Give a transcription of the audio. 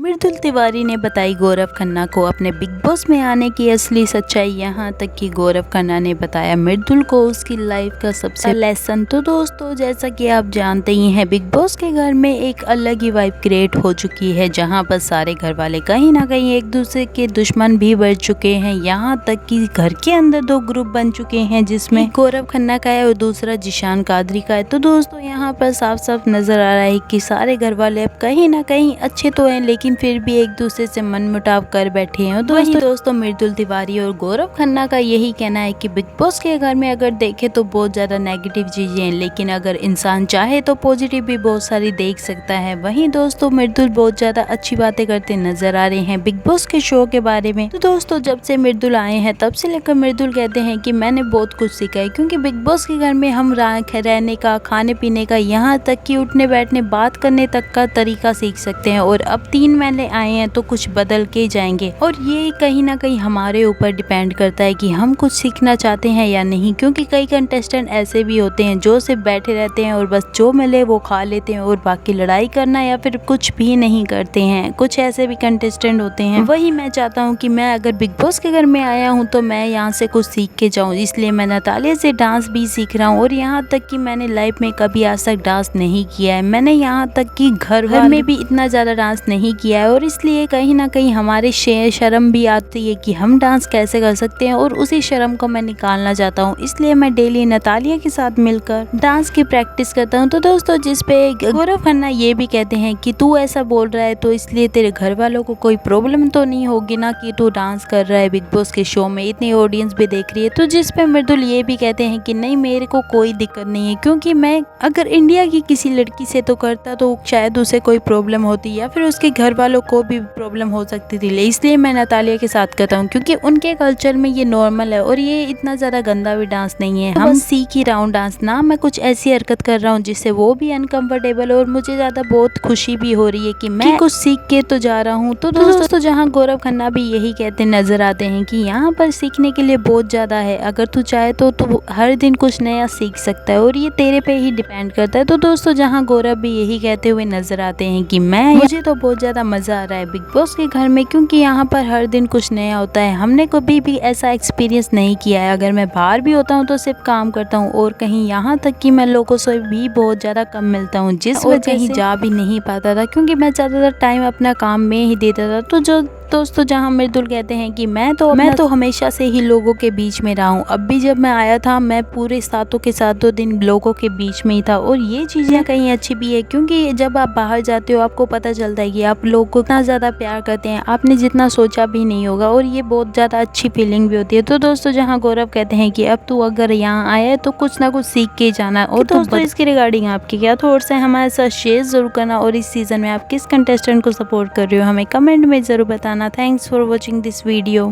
मृदुल तिवारी ने बताई गौरव खन्ना को अपने बिग बॉस में आने की असली सच्चाई। यहाँ तक कि गौरव खन्ना ने बताया मृदुल को उसकी लाइफ का सबसे लेसन। तो दोस्तों, जैसा कि आप जानते ही हैं, बिग बॉस के घर में एक अलग ही वाइब क्रिएट हो चुकी है, जहाँ पर सारे घर वाले कहीं ना कहीं एक दूसरे के दुश्मन भी बढ़ चुके हैं। यहाँ तक कि घर के अंदर दो ग्रुप बन चुके हैं, जिसमें गौरव खन्ना का है और दूसरा जिशान कादरी का है। तो दोस्तों, यहाँ पर साफ साफ नजर आ रहा है कि सारे घर वाले अब कहीं ना कहीं अच्छे तो हैं, लेकिन फिर भी एक दूसरे से मनमुटाव कर बैठे हैं। दोस्तों मृदुल तिवारी और गौरव खन्ना का यही कहना है कि बिग बॉस के घर में अगर देखे तो बहुत ज्यादा नेगेटिव चीजें हैं, लेकिन अगर इंसान चाहे तो पॉजिटिव भी बहुत सारी देख सकता है। वहीं दोस्तों, मृदुल बहुत ज्यादा अच्छी बातें करते नजर आ रहे हैं बिग बॉस के शो के बारे में। तो दोस्तों, जब से मृदुल आए हैं तब से लेकर मृदुल कहते हैं कि मैंने बहुत कुछ सीखा है, क्योंकि बिग बॉस के घर में हम रहने का, खाने पीने का, यहाँ तक कि उठने बैठने बात करने तक का तरीका सीख सकते हैं। और अब 3 महीने आए हैं तो कुछ बदल के जाएंगे, और ये कहीं ना कहीं हमारे ऊपर डिपेंड करता है कि हम कुछ सीखना चाहते हैं या नहीं। क्योंकि कई कंटेस्टेंट ऐसे भी होते हैं जो सिर्फ बैठे रहते हैं और बस जो मिले वो खा लेते हैं और बाकी लड़ाई करना या फिर कुछ भी नहीं करते हैं। कुछ ऐसे भी कंटेस्टेंट होते हैं। वही मैं चाहता हूँ कि मैं अगर बिग बॉस के घर में आया हूँ तो मैं यहाँ से कुछ सीख के जाऊँ, इसलिए मैं नतालिया से डांस भी सीख रहा हूँ। और यहाँ तक कि मैंने लाइफ में कभी आज तक डांस नहीं किया है, मैंने यहाँ तक कि घर में भी इतना ज्यादा डांस नहीं किया है, और इसलिए कहीं ना कहीं हमारे शर्म भी आती है कि हम डांस कैसे कर सकते हैं, और उसी शर्म को मैं निकालना चाहता हूँ। इसलिए मैं डेली नतालिया के साथ मिलकर डांस की प्रैक्टिस करता हूँ। तो दोस्तों, जिस पे गौरव खन्ना ये भी कहते हैं कि तू ऐसा बोल रहा है तो इसलिए तेरे घर वालों को कोई प्रॉब्लम तो नहीं होगी ना कि तू डांस कर रहा है बिग बॉस के शो में, इतनी ऑडियंस भी देख रही है। तो जिस पे मृदुल ये भी कहते हैं कि नहीं, मेरे को कोई दिक्कत नहीं है, क्योंकि मैं अगर इंडिया की किसी लड़की से तो करता तो शायद उसे कोई प्रॉब्लम होती या फिर उसके घर वालों को भी प्रॉब्लम हो सकती थी। इसलिए मैं नतालिया के साथ करता हूँ, क्योंकि उनके कल्चर में ये नॉर्मल है और ये इतना ज्यादा गंदा भी डांस नहीं है। हम सीख ही रहा हूँ डांस, ना मैं कुछ ऐसी हरकत कर रहा हूँ जिससे वो भी अनकंफर्टेबल, और मुझे ज्यादा बहुत खुशी भी हो रही है कि मैं कुछ सीख के तो जा रहा हूँ। तो दोस्तों, जहाँ गौरव खन्ना भी यही कहते नजर आते हैं कि यहाँ पर सीखने के लिए बहुत ज्यादा है, अगर तू चाहे तो तू हर दिन कुछ नया सीख सकता है, और ये तेरे पे ही डिपेंड करता है। तो दोस्तों, जहाँ गौरव भी यही कहते हुए नजर आते हैं कि मुझे तो बहुत ज्यादा मजा आ रहा है बिग बॉस के घर में, क्योंकि यहाँ पर हर दिन कुछ नया होता है। हमने कभी भी ऐसा एक्सपीरियंस नहीं किया है। अगर मैं बाहर भी होता हूँ तो सिर्फ काम करता हूँ, और कहीं यहाँ तक कि मैं लोगों से भी बहुत ज्यादा कम मिलता हूँ, जिस वजह कहीं जा भी नहीं पाता था, क्योंकि मैं ज्यादातर टाइम अपना काम में ही देता था। तो दोस्तों, जहाँ मृदुल कहते हैं कि मैं तो हमेशा से ही लोगों के बीच में रहा हूँ। अब भी जब मैं आया था, मैं पूरे सातों के सातों दिन लोगों के बीच में ही था, और ये चीजें कहीं अच्छी भी है, क्योंकि जब आप बाहर जाते हो आपको पता चलता है कि आप लोगों को इतना ज्यादा प्यार करते हैं, आपने जितना सोचा भी नहीं होगा, और ये बहुत ज्यादा अच्छी फीलिंग भी होती है। तो दोस्तों, जहाँ गौरव कहते हैं कि अब तू अगर यहाँ आया है तो कुछ ना कुछ सीख के जाना। और दोस्तों, इसके रिगार्डिंग आपके क्या थॉट्स हैं हमारे साथ शेयर जरूर करना, और इस सीजन में आप किस कंटेस्टेंट को सपोर्ट कर रहे हो हमें कमेंट में जरूर बताना। Thanks for watching this video.